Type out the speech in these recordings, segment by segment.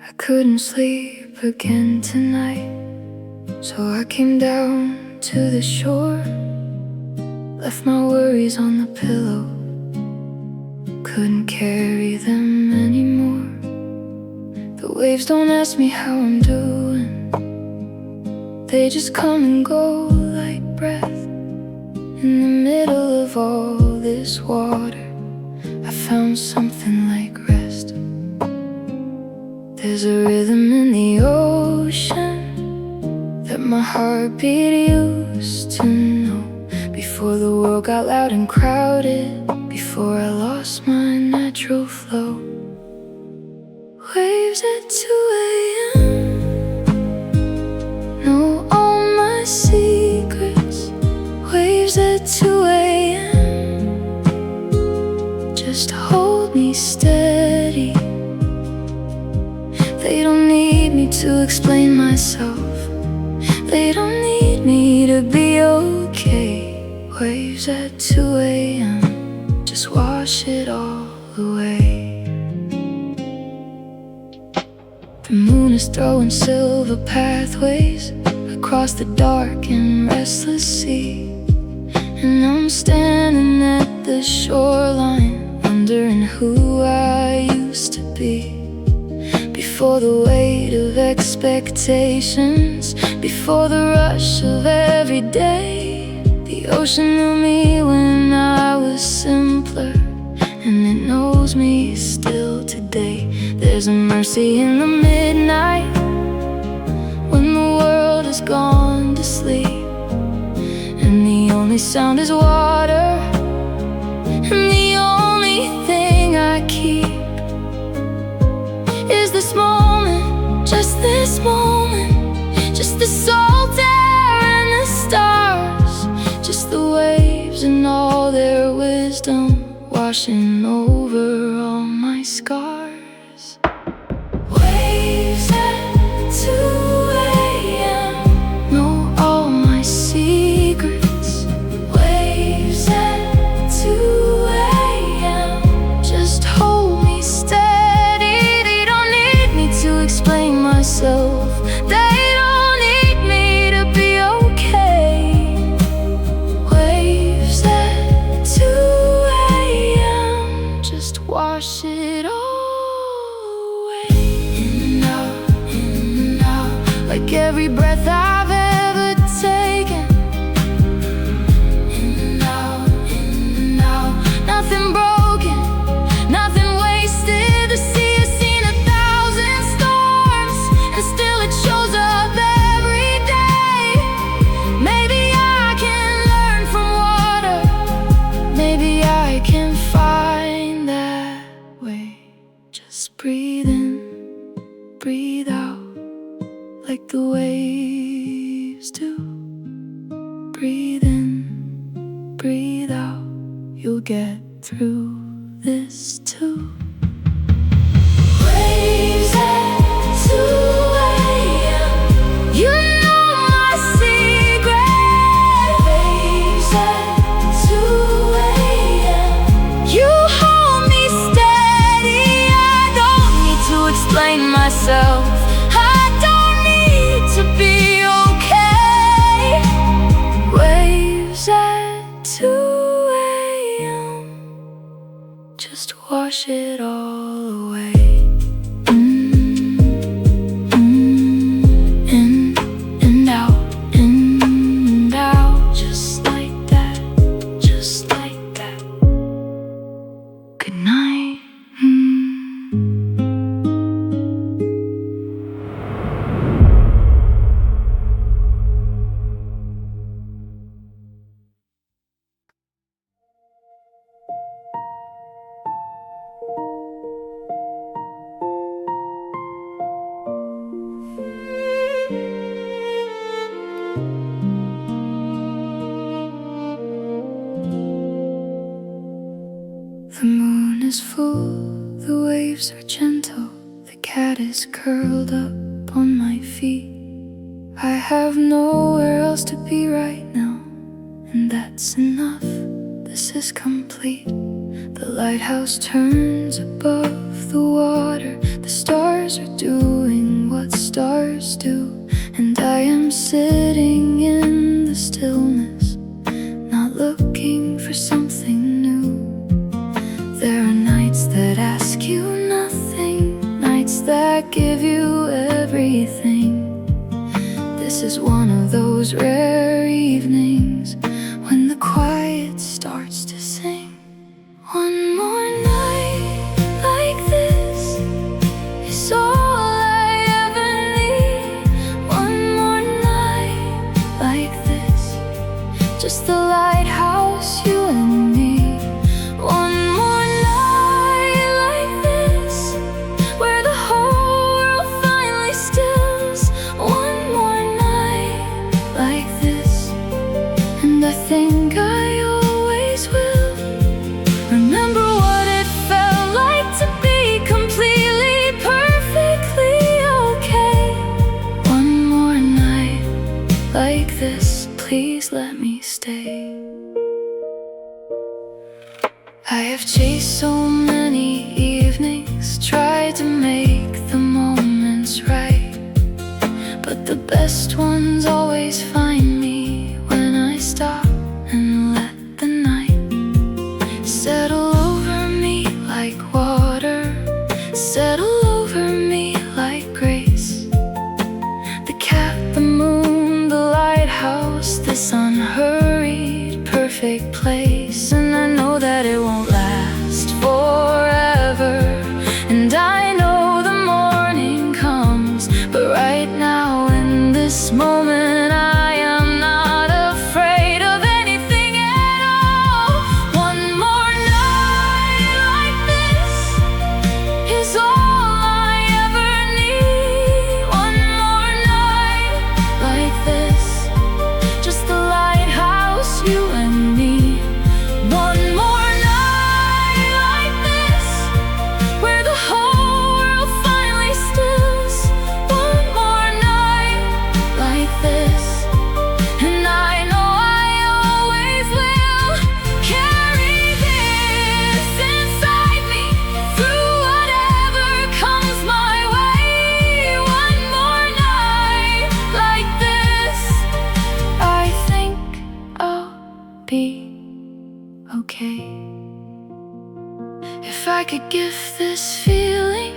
I couldn't sleep again tonight, so I came down to the shore, left my worries on the pillow, couldn't carry them anymore. The waves don't ask me how I'm doing, they just come and go like breath. In the middle of all this water, I found something like rest. There's a rhythm in the ocean that my heartbeat used to know, before the world got loud and crowded, before I lost my natural flow. Waves at 2 a.m. know all my secrets. Waves at 2 a.m. just hold me steady. They don't need me to explain myself, they don't need me to be okay. Waves at 2 a.m. just wash it all away. The moon is throwing silver pathways across the dark and restless sea, and I'm standing at the shoreline, wondering who I used to be. Before the weight of expectations, before the rush of every day, the ocean knew me when I was simpler, and it knows me still today. There's a mercy in the midnight, when the world has gone to sleep, and the only sound is water, and the only thing I keep is this moment, just this moment, just the salt air and the stars, just the waves and all their wisdom washing over all my scars. Waves at 2 a.m. know all my secrets. Waves at 2 a.m. just hold me steady. They don't need me to explain myself, they don't need me to be okay. Waves at 2 a.m. just wash it all away. In and out, like every breath I've ever taken. In and out, nothing broken, nothing wasted. The sea has seen 1,000 storms, and still it shows up every day. Maybe I can learn from water, maybe I can find that way. Just breathe in, breathe out, like the waves do. Breathe in, breathe out, you'll get through this too. Waves at 2 a.m. you know my secret. Waves at 2 a.m. you hold me steady. I don't need to explain myself, I don't need to be okay. Waves at 2 a.m. just wash it all away. In and out, just like that, just like that. Good night. The moon is full, the waves are gentle, the cat is curled up on my feet. I have nowhere else to be right now, and that's enough. This is complete. The lighthouse turns above the water, the stars are doing stars do. And I am sitting in the stillness, not looking for something new. There are nights that ask you nothing, nights that give you everything. This is one of those rare evenings when the quiet starts to sing. One more night like this is all I ever need. One more night like this, just the lighthouse, you and me. One more night like this, where the whole world finally stills. One more night like this, and I think I always will remember what it felt like to be completely, perfectly okay. One more night like this, please let me stay. I have chased so many evenings, tried to make the moments right, but the best ones always find me when I stop and let the night settle over me like water, settle over me like grace. The cat, the moon, the lighthouse, this unhurried, perfect place. And I know that it won't last forever, and I know the morning comes, but right now in this moment I am not afraid of anything at all. One more night like this is all I ever need. One more night like this, just the lighthouse, you and me. One more night like this, where the whole world finally stills. One more night like this, and I know I always will carry this inside me through whatever comes my way. One more night like this, I think I'll be okay. If I could give this feeling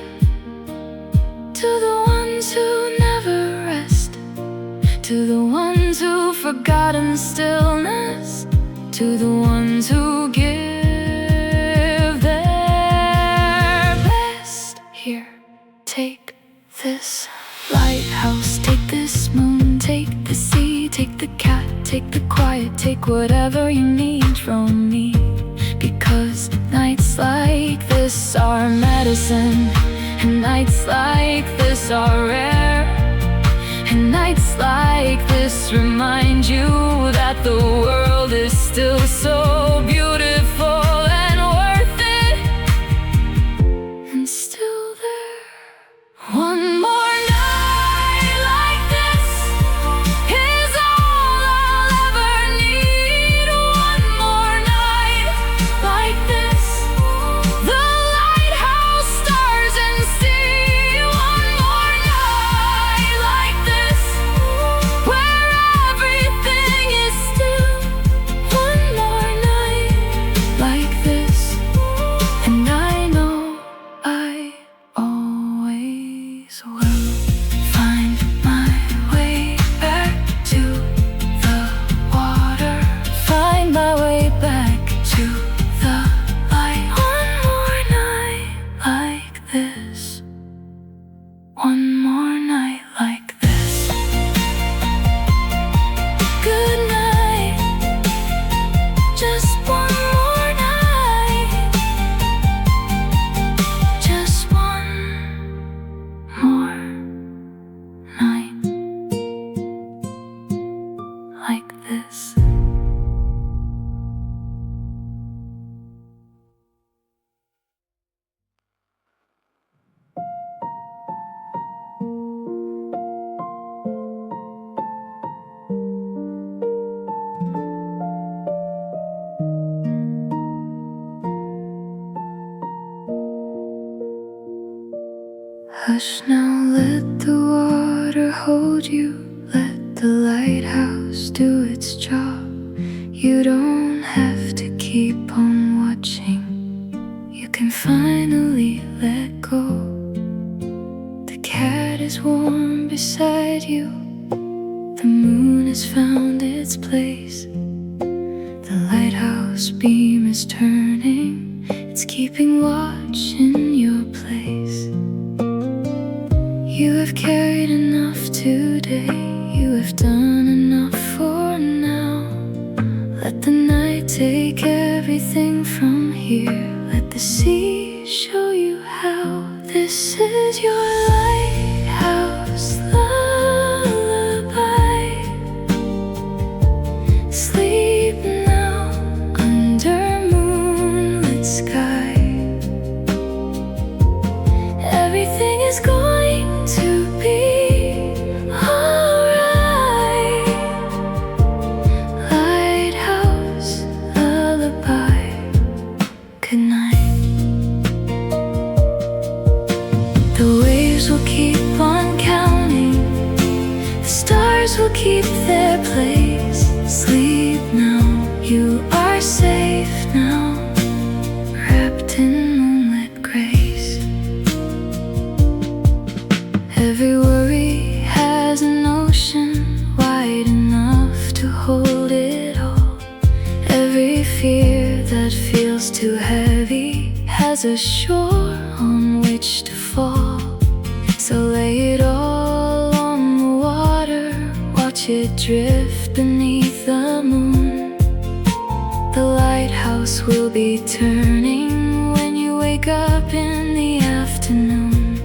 to the ones who never rest, to the ones who've forgotten stillness, to the ones who give their best. Here, take this lighthouse, take this moon, take the sea, take the cat, take the quiet, take whatever you need from me. Because nights like this are medicine, and nights like this are rare, and nights like this remind you that the world is still so beautiful and worth it, and still there. One more night like this is all I'll ever need. One more night like this, the lighthouse, stars and sea. One more night like this, where everything is still. One more night like this, and I know I always will find my way back to the water, find my way back to the light. One more night like this, one more night like this. Good night, just one more night, just one more night like this. Hush now, let the water water hold you, let the lighthouse do its job. You don't have to keep on watching, you can finally let go. The cat is warm beside you, the moon has found its place. The lighthouse beam is turning, it's keeping watch in your place. You have carried enough today, you have done enough for now. Let the night take everything from here, let the sea show you how. This is your lighthouse lullaby. Sleep now under moonlit sky. Everything is going to be alright. Lighthouse lullaby. Good night. The waves will keep on counting, the stars will keep their place. Sleep now, you are safe now, wrapped in moonlit grace. Every worry has an ocean wide enough to hold it all. Every fear that feels too heavy has a shore on which to fall. So lay it all on the water, watch it drift beneath the moon. The lighthouse will be turning when you wake up in the afternoon.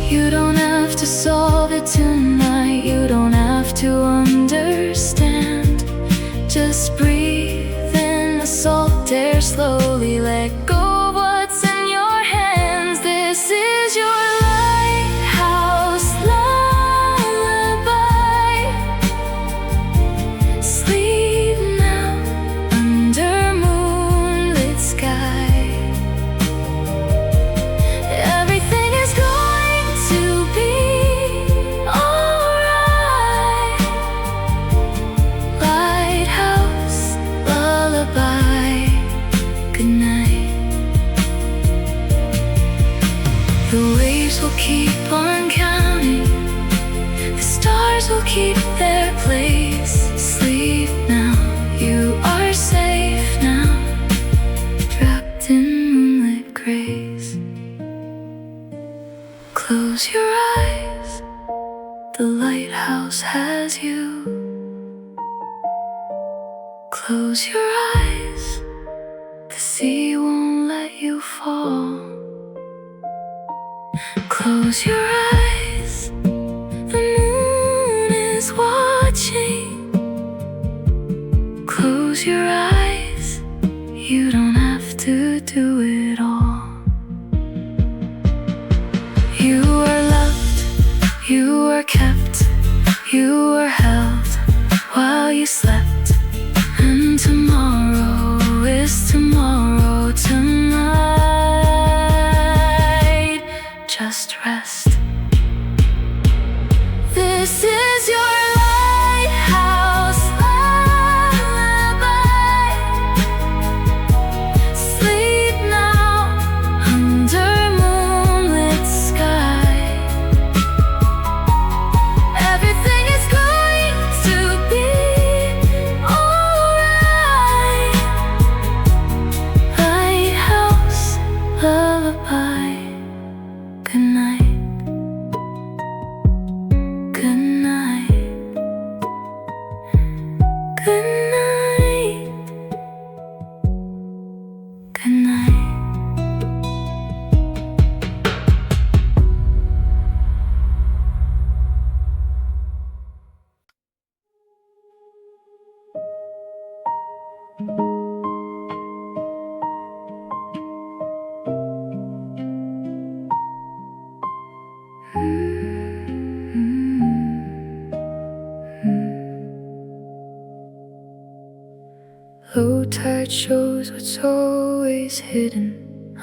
You don't have to solve it tonight, you don't have to understand. Just breathe in the salt air slowly, let go of what's in your hands. This is your lighthouse lullaby. Sleep now under moonlit sky. Everything is going to be alright. Lighthouse lullaby. Good night. The waves will keep on counting, the stars will keep their place. Sleep now, you are safe now, wrapped in moonlit grace. Close your eyes, the lighthouse has you. Close your eyes, the sea won't let you fall. Close your eyes, the moon is watching. Close your eyes, you don't have to do it all. You are loved, you are kept, you are held while you slept. And tomorrow is tomorrow tonight. Just rest. This is your lighthouse lullaby. Sleep now under moonlit sky. Everything is going to be alright. Lighthouse lullaby. Good night. Good night. Good night. Good night. Low tide shows what's always hidden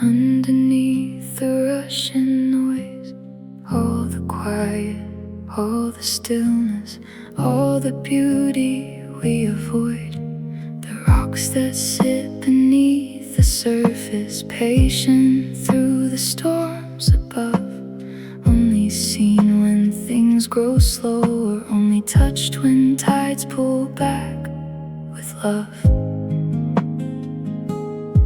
underneath the rushing noise. All the quiet the stillness, all the beauty we avoid. The rocks that sit beneath the surface, patient through the storms above. Only seen when things grow slow, or only touched when tides pull back with love.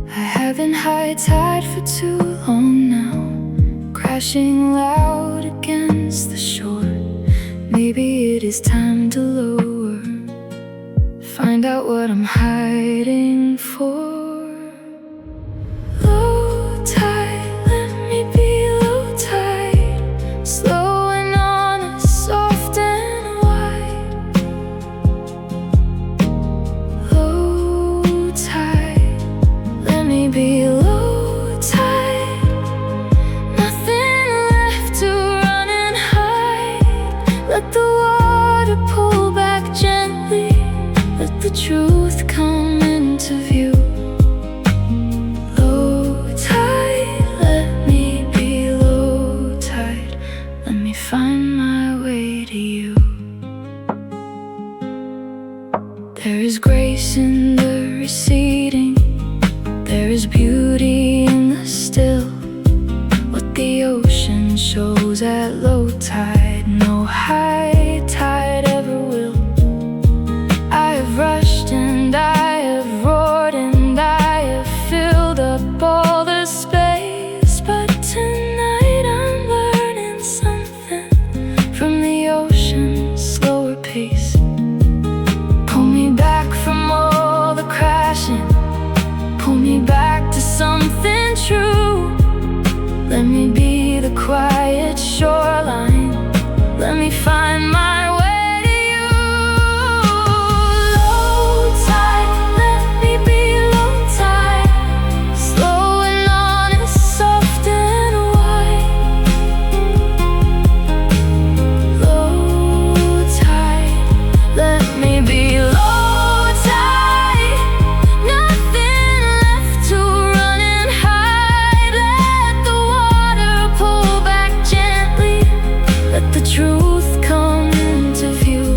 I haven't high tide for too long now, crashing loud against the shore. Maybe it is time to lower, find out what I'm hiding for. Low tide, let me be low tide, slow and honest, soft and wide. Low tide, let me be low tide, nothing left to run and hide. Let the water pull back gently, let the truth come into view. Low tide, let me be low tide, let me find my way to you. There is grace in the receding, there is beauty in the still. What the ocean shows at low tide, no high tide ever will. I have rushed and I have roared and I have filled up all the space, but tonight I'm learning something from the ocean's slower pace. Pull me back from all the crashing, pull me back to something true. Let me be the quiet shoreline, let me find my way to you. Low tide, let me be low tide, slow and honest, soft and wide. Low tide, let me be low tide, nothing left to run and hide. Let the water pull back gently, let the truth come into view.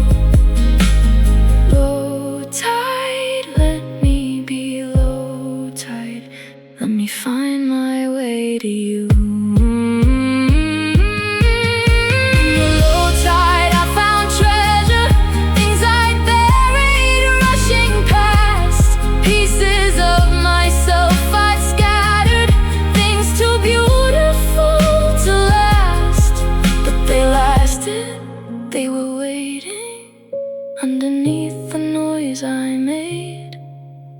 Low tide, let me be low tide, let me find my way to you. Low tide, I found treasure, things I'd buried rushing past. Pieces of myself I'd scattered, things too beautiful to last. But they lasted, they were waiting underneath the noise I made.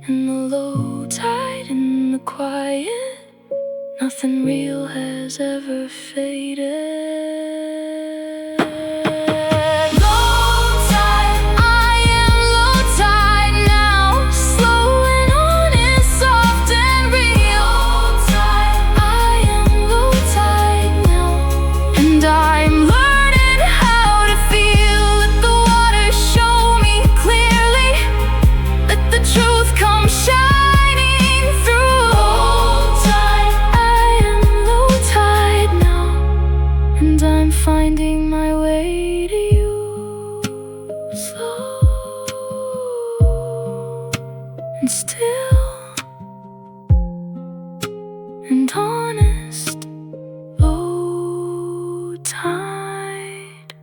In the low tide, in the quiet, nothing real has ever faded. Low tide, I am low tide now, slow and honest, soft and real. Low tide, I am low tide now, and I'm learning how to feel. Let the water show me clearly, let the truth come shining through. Low tide, I am low tide now, and I'm finding my way to you. Slow and still and honest, low tide.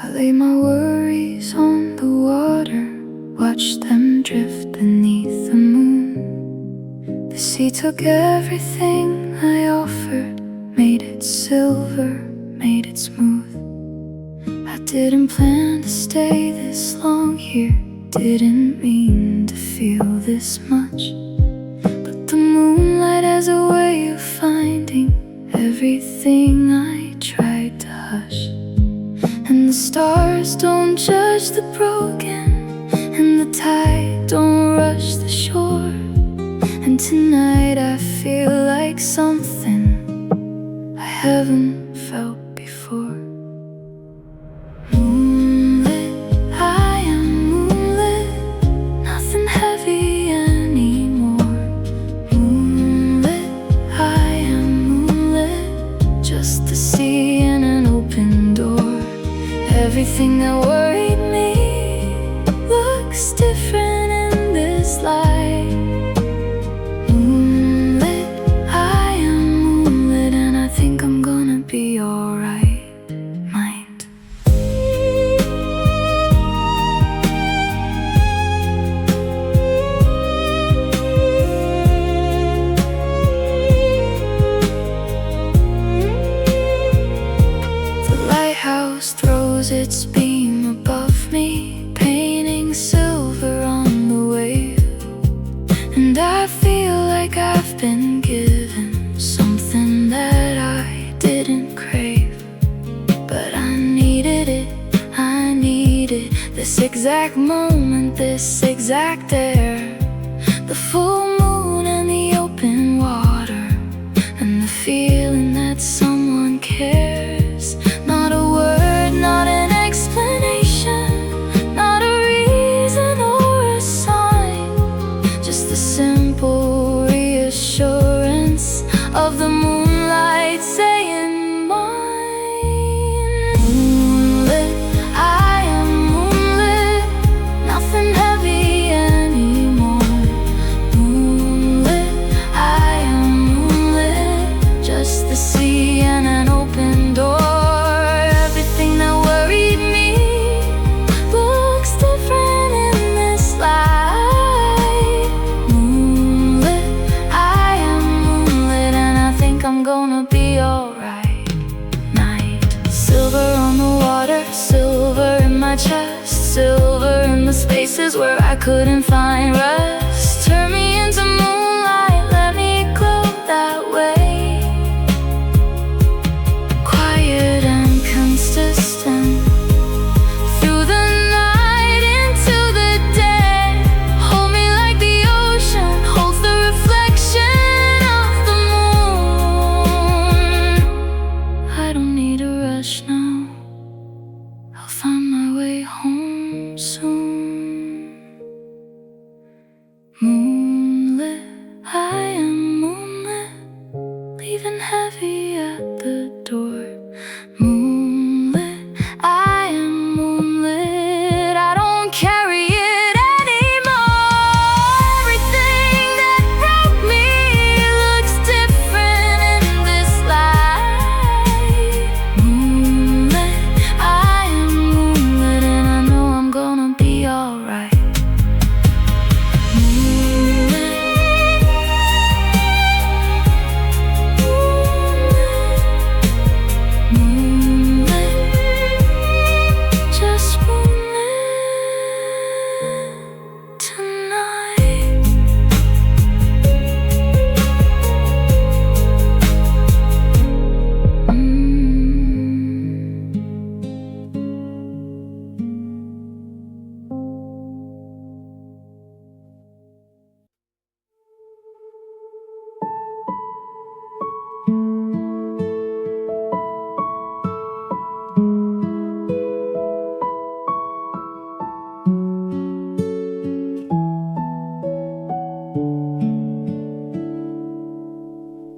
I lay my worries on the water, watch them drift beneath the moon. The sea took everything I offered, made it silver, made it smooth. I didn't plan to stay this long here, didn't mean to feel this much. But the moonlight has a way of finding everything I tried to hush. And the stars don't judge the broken, and the tide, don't rush the shore. And tonight I feel like something I haven't felt before. Moonlit, I am moonlit, nothing heavy anymore. Moonlit, I am moonlit, just the sea and an open door. Everything that worried me looks different in this light. Moonlit, I am moonlit, and I think I'm gonna be alright. Mind. The lighthouse throws its beam above me, painting silver on the wave. And I feel like I've been given something that I didn't crave. But I needed it, I needed this exact moment, this exact air. The full moon and the open water, and the feeling that someone cares. Not a word, not an explanation, not a reason or a sign, just the simple reassurance of the moonlight saying mine. Moonlit, I am moonlit, nothing heavy anymore. Moonlit, I am moonlit, just the sea and an open door. Everything that worried me looks different in this light. Moonlit, I am moonlit, and I think I'm gonna be alright. Night. Silver on the water, silver in my chest, silver in the spaces where I couldn't find rest. Turn me into moonlight, let me glow that way. Quiet and consistent, through the night into the day. Hold me like the ocean holds the reflection of the moon. I don't need a rush now, I'll find my way home soon. Moonlit, I am moonlit, leaving heavy at the door. Moonlit, I am moonlit, I don't carry it anymore. Everything that broke me looks different in this light. Moonlit, I am moonlit, and I know I'm gonna be alright. Just moonlit tonight.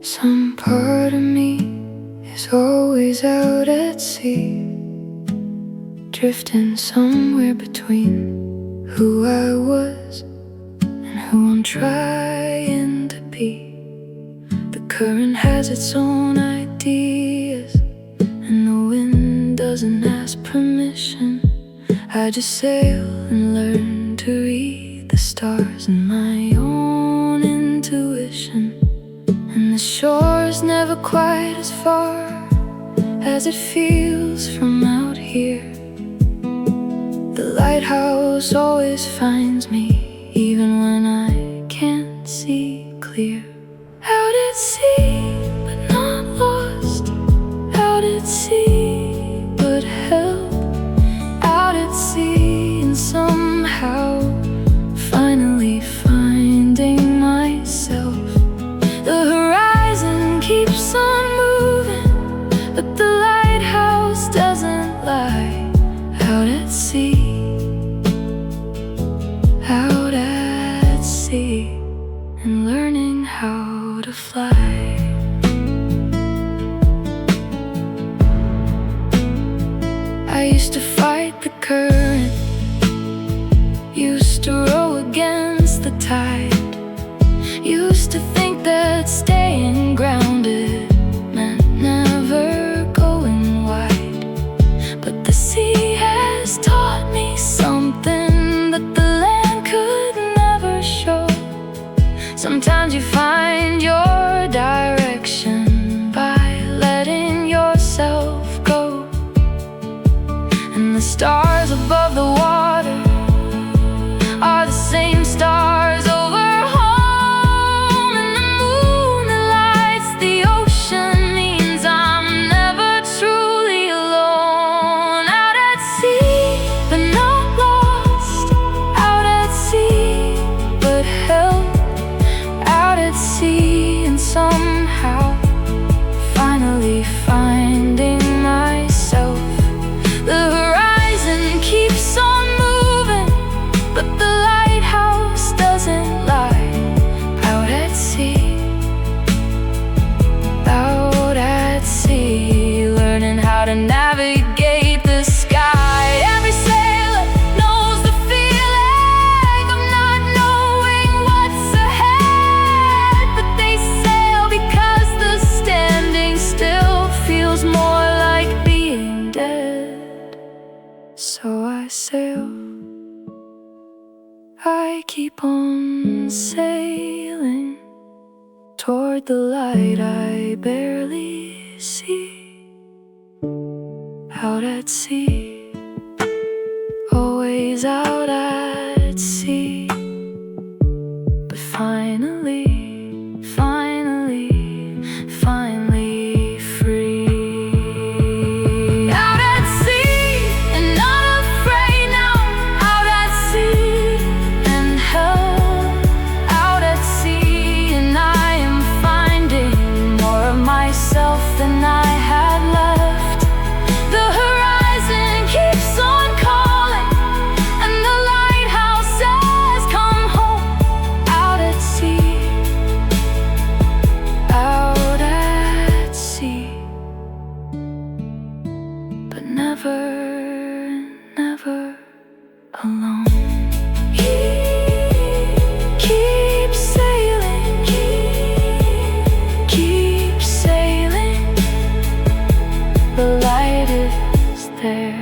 Some part of me is always out at sea, drifting somewhere between who I was and who I'm trying to be. The current has its own ideas, and the wind doesn't ask permission. I just sail and learn to read the stars and my own intuition. And the shore's never quite as far as it feels from out here. The lighthouse always finds me, even when I can't see clear. Out at sea, but not lost. Out at sea, but held. Out at sea, and somehow out at sea, out at sea, and learning how to fly. I used to fight the current, used to row against the tide, used to think that staying grounded meant never going wide. But the sea has taught me something that the land could never show. Sometimes you find your direction by letting yourself go. And the stars above the water are the same stars over home. And the moon that lights the ocean means I'm never truly alone. Out at sea, but not lost. Out at sea, but held. Out at sea, and somehow finally finding myself. The horizon keeps on moving, but the lighthouse doesn't lie. Out at sea, out at sea, learning how to navigate the sky. Every sailor knows the feeling of not knowing what's ahead, but they sail because the standing still feels more like being dead. So I sail, I keep on sailing toward the light I barely see. Out at sea, always out at sea, but finally free. Out at sea, and not afraid now. Out at sea, and held. Out at sea, and I am finding more of myself than I had left. The horizon keeps on calling, and the lighthouse says come home. Out at sea, out at sea, but never alone. Keep sailing, keep sailing. The light is there.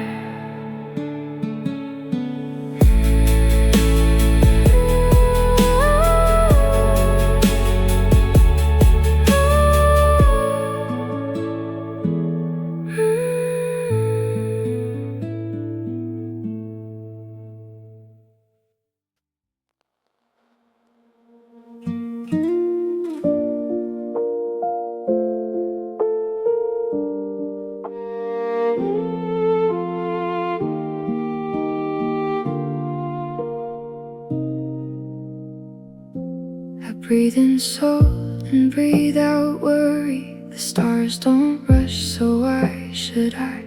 Breathe in salt and breathe out worry. The stars don't rush, so why should I?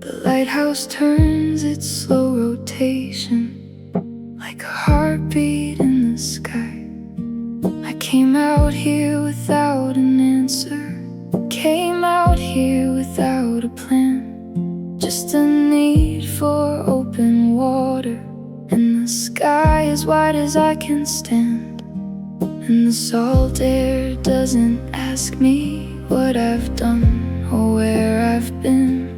The lighthouse turns its slow rotation like a heartbeat in the sky. I came out here without an answer, came out here without a plan. Just a need for open water, and the sky as wide as I can stand. And the salt air doesn't ask me what I've done or where I've been.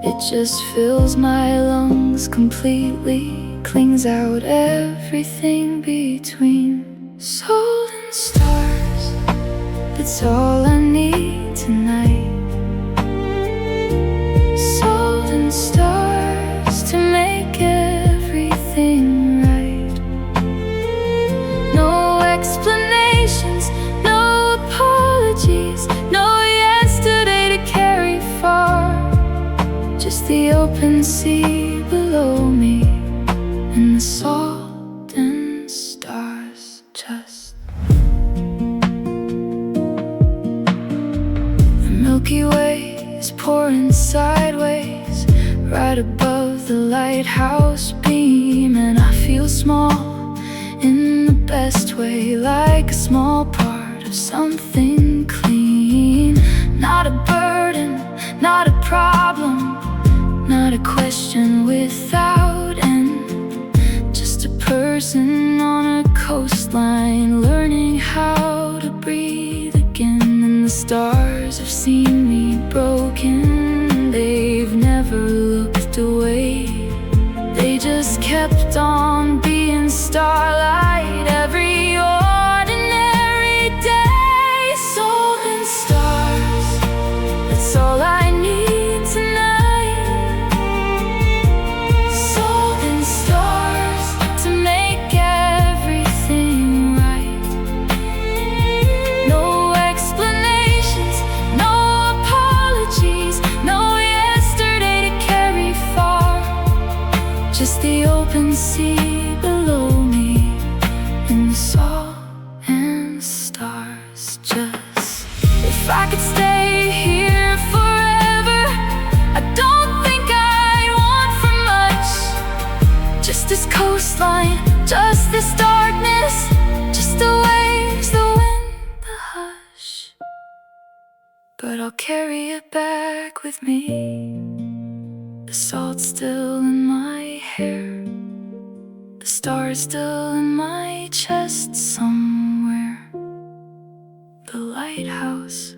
It just fills my lungs completely, cleans out everything between. Salt and stars, that's all I need tonight. Salt and stars to make everything right. No explanations, no apologies, no yesterday to carry far. Just the open sea below me, and the salt and stars just. The Milky Way is pouring sideways right above the lighthouse beam, and I feel small in the best way, like a small part of something clean. Not a burden, not a problem, not a question without end. Just a person on a coastline, learning how to breathe again. And the stars have seen me broken, they've never looked away. They just kept on being starlight every ordinary day. Salt and stars, that's all I need tonight. Salt and stars to make everything right. No explanations, no apologies, no yesterday to carry far. Just the open sea below me, and the salt and stars. Just if I could stay here forever, I don't think I'd want for much. Just this coastline, just this darkness, just the waves, the wind, the hush. But I'll carry it back with me. The salt's still in my hair, the stars still in my chest somewhere. The lighthouse,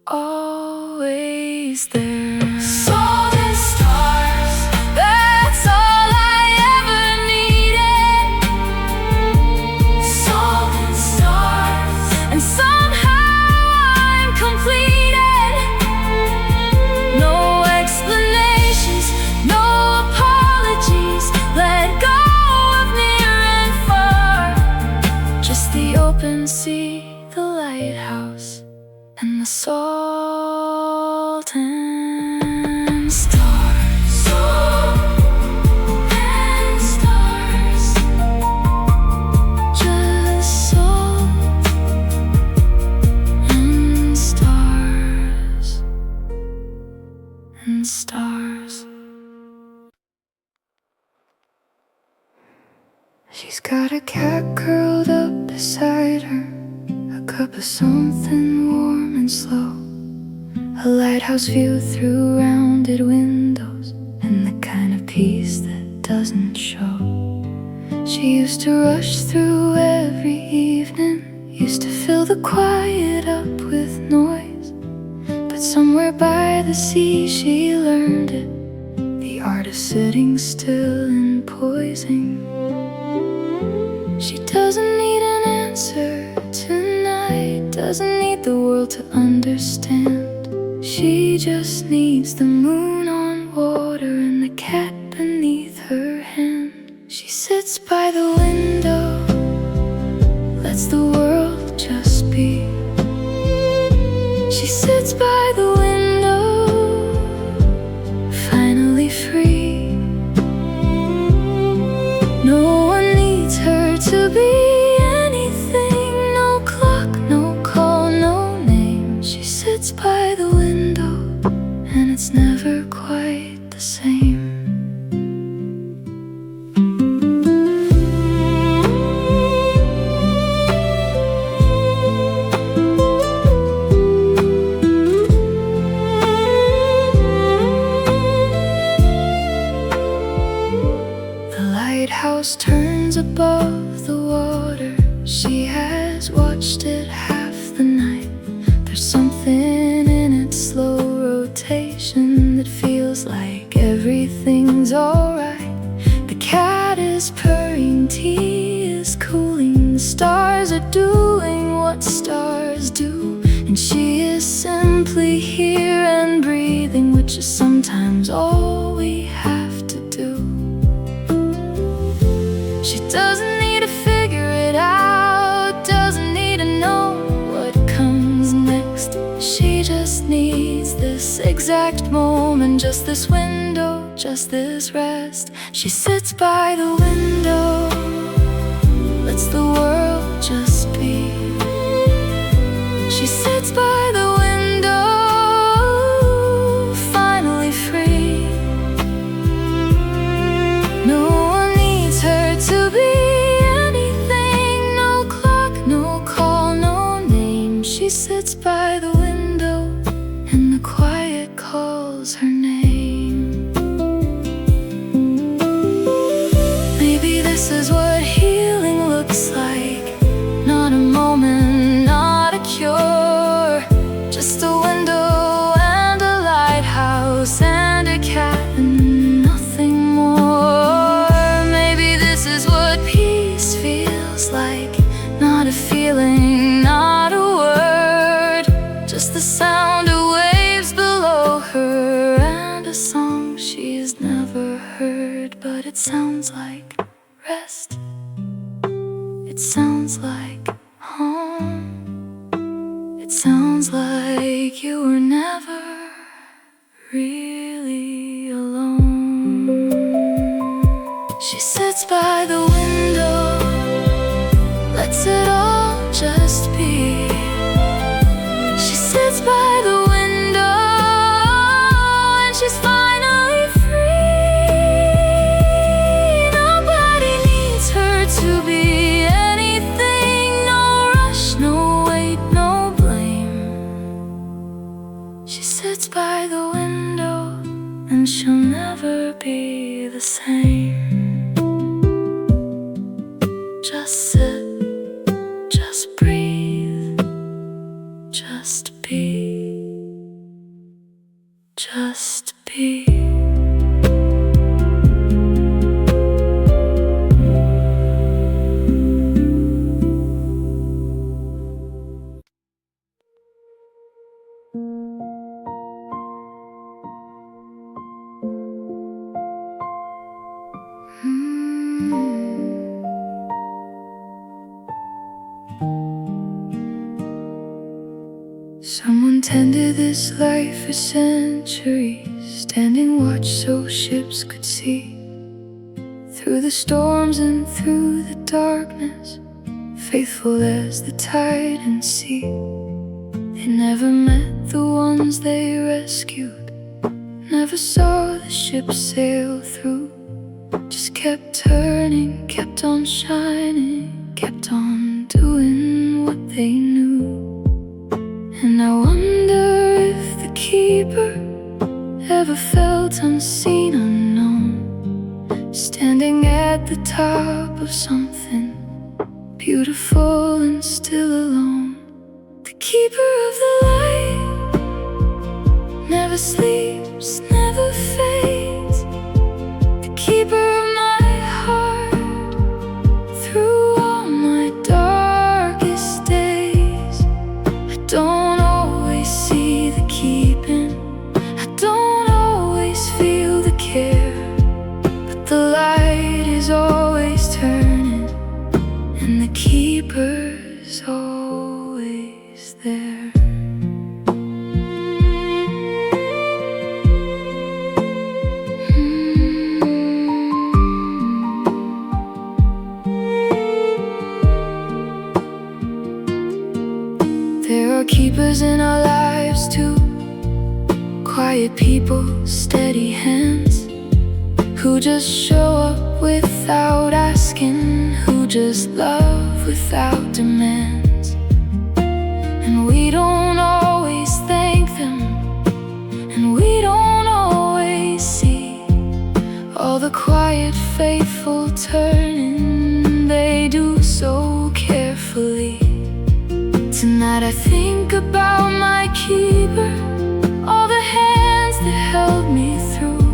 always there. Salt and stars, that's all I ever needed. Salt and stars, and somehow I'm completed. No explanations, no apologies, let go of near and far. Just the open sea, the lighthouse, and the salt and stars. Salt and stars, just salt and stars and stars. She's got a cat curled up beside her, a cup of something warm and slow, a lighthouse view through rounded windows, and the kind of peace that doesn't show. She used to rush through every evening, used to fill the quiet up with noise. But somewhere by the sea she learned it, the art of sitting still and poising. She doesn't need an answer tonight, doesn't need the world to understand. She just needs the moon on water and the cat beneath her hand. She sits by the window, lets the world just be. She sits by the window, finally free. No one needs her to be anything, no clock, no call, no name. She sits by the window, and it's never quite the same. The lighthouse turns above the water, she has watched it half the night. There's something in its slow rotation that feels like everything's alright. The cat is purring, tea is cooling, the stars are doing what stars do, and she is simply here and breathing, which is sometimes all we have to do. She doesn't need to figure it out, doesn't need to know what comes next. She just needs this exact moment, just this window, just this rest. She sits by the window, lets the world just be. She sits by the window, finally free. this is what healing looks like. Not a moment, not a cure, just a window and a lighthouse and a cat and nothing more. Maybe this is what peace feels like. Not a feeling, not a word, just the sound of waves below her and a song she's never heard. But it sounds like rest, it sounds like home, it sounds like you were never really alone. She sits by the window, lets it all just be. She sits by the window and she's finally free. Nobody needs her to be anything. No rush, no wait, no blame. She sits by the window and she'll never be the same. Just sit, just breathe, just be, just be. Someone tended this life for centuries, standing watch so ships could see. Through the storms and through the darkness, faithful as the tide and sea. They never met the ones they rescued, never saw the ship sail through. Just kept turning, kept on shining, kept on doing what they knew. And I wonder if the keeper ever felt unseen, unknown, standing at the top of something beautiful and still alone. The keeper of the light never sleeps, never fades. The keeper of my heart through all my darkest days. I don't always see the keeping, I don't always feel the care, but the light is always turning and the keeper's always there. There are keepers in our lives too, quiet people, steady hands, who just show up without asking, who just love without demands. And we don't always thank them, and we don't always see all the quiet, faithful turning they do so carefully. Tonight I think about my keeper, all the hands that held me through,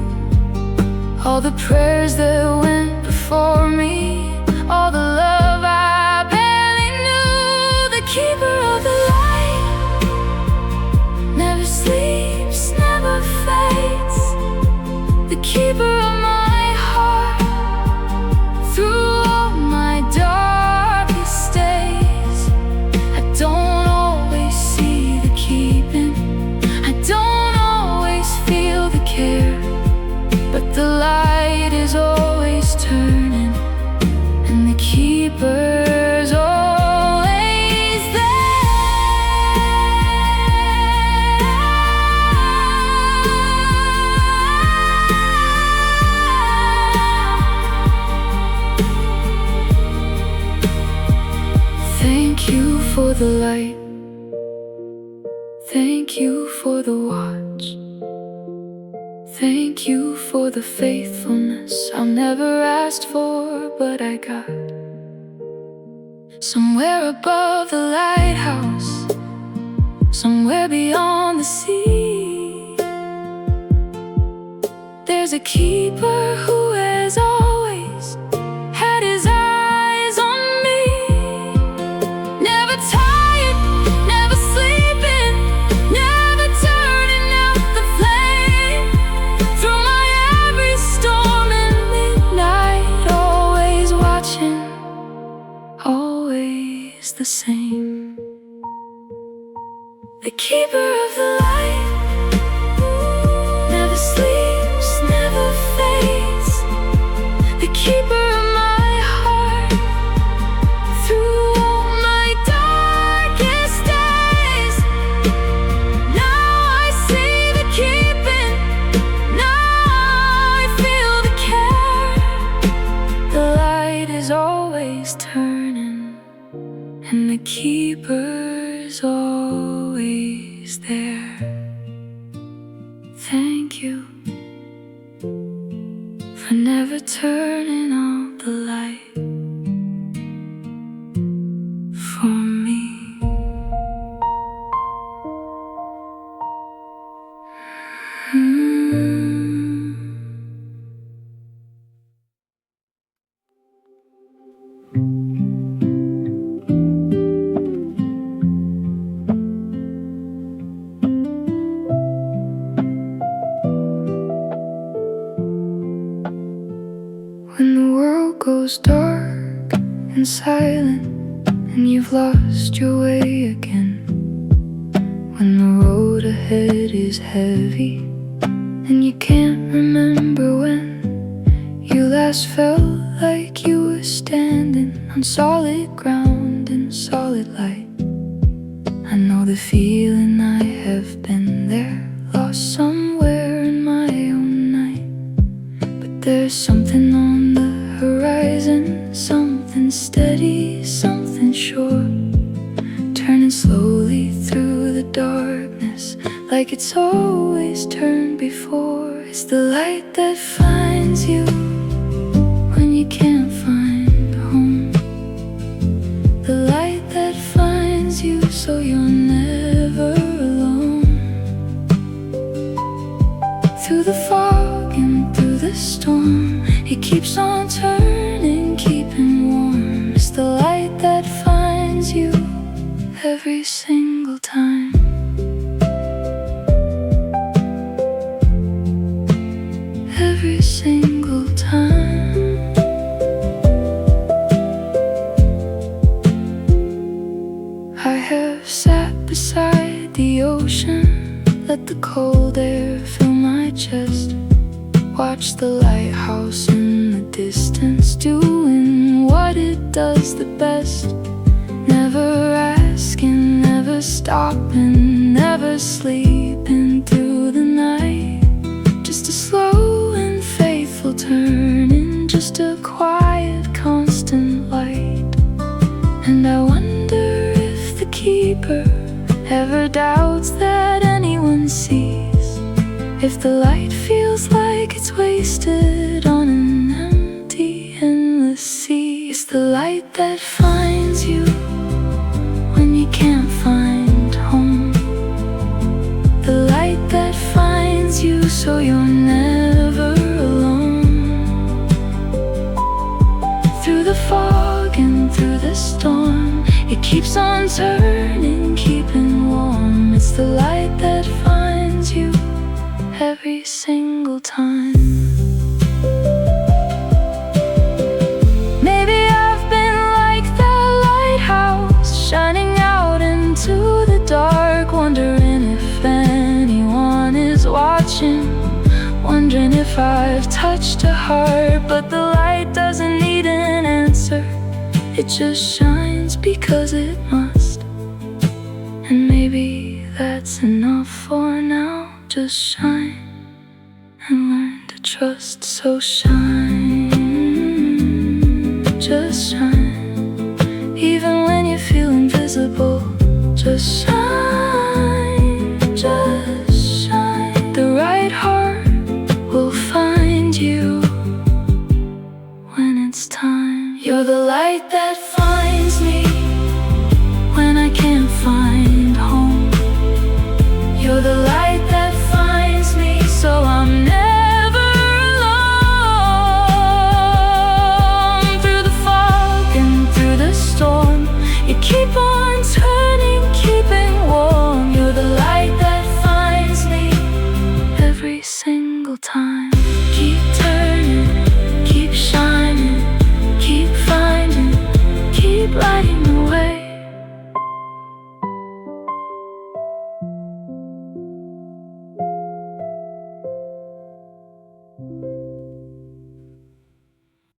all the prayers that went before me, all the love I barely knew. The keeper of the light never sleeps, never fades. The keeper of my heart through all my darkest days. I don't always see the keeping, I don't always feel the care, but the light is always turning and the keeper's always there. Thank you for the light, thank you for the watch, thank you for the faithfulness I've never asked for, what I got. Somewhere above the lighthouse, somewhere beyond the sea, there's a keeper who has always had his eyes on me. Never tired, never sleeping, never turning out the flame. Through my every storm and midnight, always watching, always the same. The keeper of the light never sleeps, never fades. The keeper of my heart through all my darkest days. Now I see the keeping, now I feel the care. The light is always turning, and the keeper's always there. Thank you for never turning out the light for me. When the world goes dark and silent, and you've lost your way again, when the road ahead is heavy, and you can't remember when you last felt like you were standing on solid ground in solid light. I know the feeling, I have been there, lost somewhere in my own night. But there's something on the horizon, something steady, something sure, turning slowly through the darkness, like it's always turned before. It's the light that finds you when you can't find home, the light that finds you so you're never alone. Through the fog and through the storm, it keeps on turning, keeping warm. It's the light that finds you every single time. Every single time. I have sat beside the ocean, let the cold air fill my chest, watch the lighthouse in the distance, doing what it does the best. Never asking, never stopping, never sleeping through the night. Just a slow and faithful turning, just a quiet, constant light. And I wonder if the keeper ever doubts that anyone sees, if the light feels like it's wasted on an empty, endless sea. It's the light that finds you when you can't find home, the light that finds you so you're never alone. Through the fog and through the storm, it keeps on turning, keeping warm. It's the light that finds you every single time. Maybe I've been like that lighthouse, shining out into the dark, wondering if anyone is watching, wondering if I've touched a heart. But the light doesn't need an answer, it just shines because it must. And maybe that's enough for now. Just shine and learn to trust. So shine, just shine, even when you feel invisible. Just shine, just shine. The right heart will find you when it's time. You're the light that finds